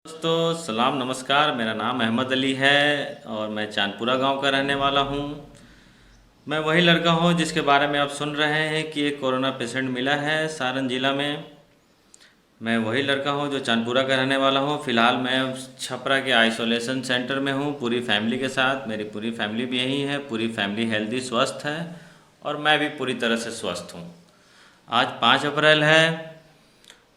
दोस्तों सलाम नमस्कार। मेरा नाम अहमद अली है और मैं चांदपुरा गांव का रहने वाला हूं। मैं वही लड़का हूं जिसके बारे में आप सुन रहे हैं कि एक कोरोना पेशेंट मिला है सारण ज़िला में। मैं वही लड़का हूं जो चांदपुरा का रहने वाला हूं। फ़िलहाल मैं छपरा के आइसोलेशन सेंटर में हूं पूरी फैमिली के साथ। मेरी पूरी फैमिली भी यहीं है। पूरी फैमिली हेल्दी स्वस्थ है और मैं भी पूरी तरह से स्वस्थ हूँ। आज 5 अप्रैल है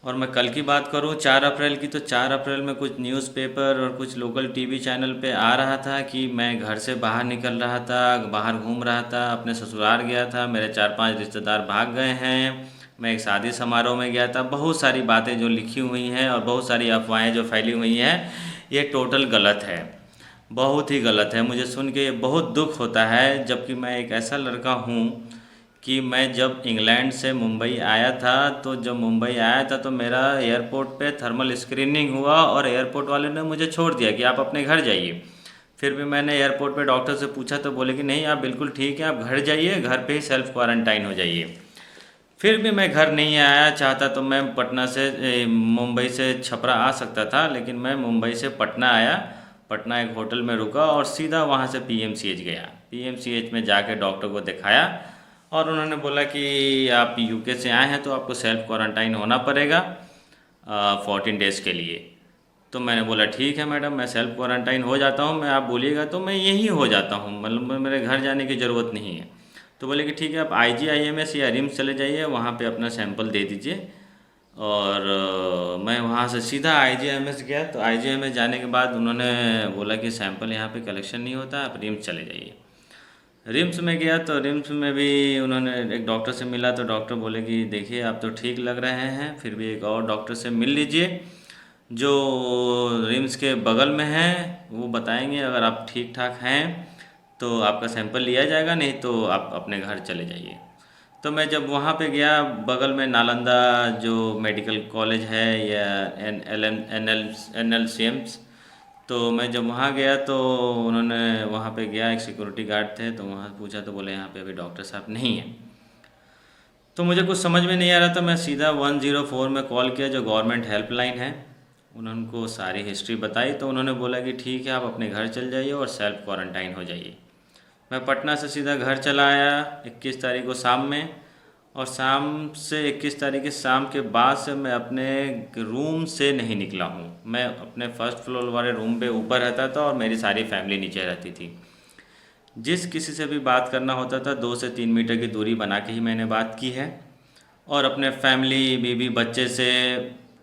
और मैं कल की बात करूं 4 अप्रैल की, तो 4 अप्रैल में कुछ न्यूज़पेपर और कुछ लोकल टीवी चैनल पे आ रहा था कि मैं घर से बाहर निकल रहा था, बाहर घूम रहा था, अपने ससुराल गया था, मेरे 4-5 रिश्तेदार भाग गए हैं, मैं एक शादी समारोह में गया था। बहुत सारी बातें जो लिखी हुई हैं और बहुत सारी अफवाहें जो फैली हुई हैं, ये टोटल गलत है, बहुत ही गलत है। मुझे सुन के बहुत दुख होता है, जबकि मैं एक ऐसा लड़का हूँ कि मैं जब इंग्लैंड से मुंबई आया था, तो जब मुंबई आया था तो मेरा एयरपोर्ट पे थर्मल स्क्रीनिंग हुआ और एयरपोर्ट वाले ने मुझे छोड़ दिया कि आप अपने घर जाइए। फिर भी मैंने एयरपोर्ट पे डॉक्टर से पूछा तो बोले कि नहीं, आप बिल्कुल ठीक है, आप घर जाइए, घर पे ही सेल्फ क्वारंटाइन हो जाइए। फिर भी मैं घर नहीं आया। चाहता तो मैं पटना से मुंबई से छपरा आ सकता था, लेकिन मैं मुंबई से पटना आया। पटना एक होटल में रुका और सीधा वहाँ से पीएमसीएच गया। पीएमसीएच में जाके डॉक्टर को दिखाया और उन्होंने बोला कि आप यूके से आए हैं तो आपको सेल्फ क्वारंटाइन होना पड़ेगा 14 डेज़ के लिए। तो मैंने बोला ठीक है मैडम, मैं सेल्फ क्वारंटाइन हो जाता हूँ, मैं आप बोलिएगा तो मैं यहीं हो जाता हूँ, मतलब मेरे घर जाने की ज़रूरत नहीं है। तो बोले कि ठीक है, आप IGIMS या रिम्स चले जाइए, वहाँ पे अपना सैंपल दे दीजिए। और मैं वहाँ से सीधा IGIMS गया। तो IGIMS जाने के बाद उन्होंने बोला कि सैंपल यहाँ पे कलेक्शन नहीं होता, आप रिम्स चले जाइए। रिम्स में गया तो रिम्स में भी उन्होंने एक डॉक्टर से मिला, तो डॉक्टर बोले कि देखिए आप तो ठीक लग रहे हैं, फिर भी एक और डॉक्टर से मिल लीजिए जो रिम्स के बगल में है, वो बताएंगे। अगर आप ठीक ठाक हैं तो आपका सैंपल लिया जाएगा, नहीं तो आप अपने घर चले जाइए। तो मैं जब वहाँ पे गया, बगल में नालंदा जो मेडिकल कॉलेज है या NLCMs, तो मैं जब वहाँ गया तो उन्होंने वहाँ पे गया, एक सिक्योरिटी गार्ड थे, तो वहाँ पूछा तो बोले यहाँ पे अभी डॉक्टर साहब नहीं हैं। तो मुझे कुछ समझ में नहीं आ रहा था, मैं सीधा 104 में कॉल किया जो गवर्नमेंट हेल्पलाइन है। उनको सारी हिस्ट्री बताई तो उन्होंने बोला कि ठीक है, आप अपने घर चल जाइए और सेल्फ क्वारंटाइन हो जाइए। मैं पटना से सीधा घर चला आया 21 तारीख को शाम में। और शाम से 21 तारीख के शाम के बाद से मैं अपने रूम से नहीं निकला हूँ। मैं अपने फर्स्ट फ्लोर वाले रूम पे ऊपर रहता था और मेरी सारी फैमिली नीचे रहती थी। जिस किसी से भी बात करना होता था 2 से 3 मीटर की दूरी बना के ही मैंने बात की है। और अपने फैमिली बीवी बच्चे से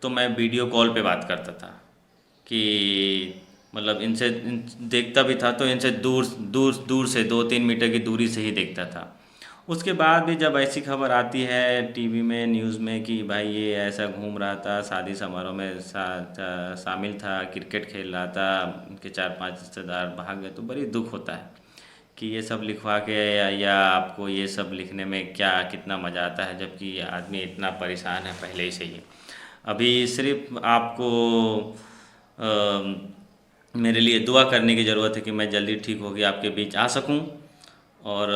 तो मैं वीडियो कॉल पे बात करता था कि मतलब देखता भी था तो इनसे दूर दूर दूर से 2-3 मीटर की दूरी से ही देखता था। उसके बाद भी जब ऐसी खबर आती है टीवी में, न्यूज़ में कि भाई ये ऐसा घूम रहा था, शादी समारोह में शामिल था, क्रिकेट खेल रहा था, उनके 4-5 रिश्तेदार भाग गए, तो बड़ी दुख होता है कि ये सब लिखवा के या आपको ये सब लिखने में क्या कितना मज़ा आता है, जबकि ये आदमी इतना परेशान है पहले ही से ही। अभी सिर्फ आपको मेरे लिए दुआ करने की ज़रूरत है कि मैं जल्दी ठीक होकर आपके बीच आ सकूं। और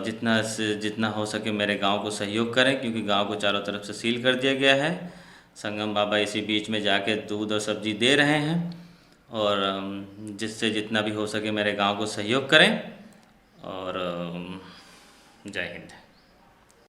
जितना से जितना हो सके मेरे गांव को सहयोग करें, क्योंकि गांव को चारों तरफ से सील कर दिया गया है। संगम बाबा इसी बीच में जाके दूध और सब्ज़ी दे रहे हैं। और जिससे जितना भी हो सके मेरे गांव को सहयोग करें। और जय हिंद।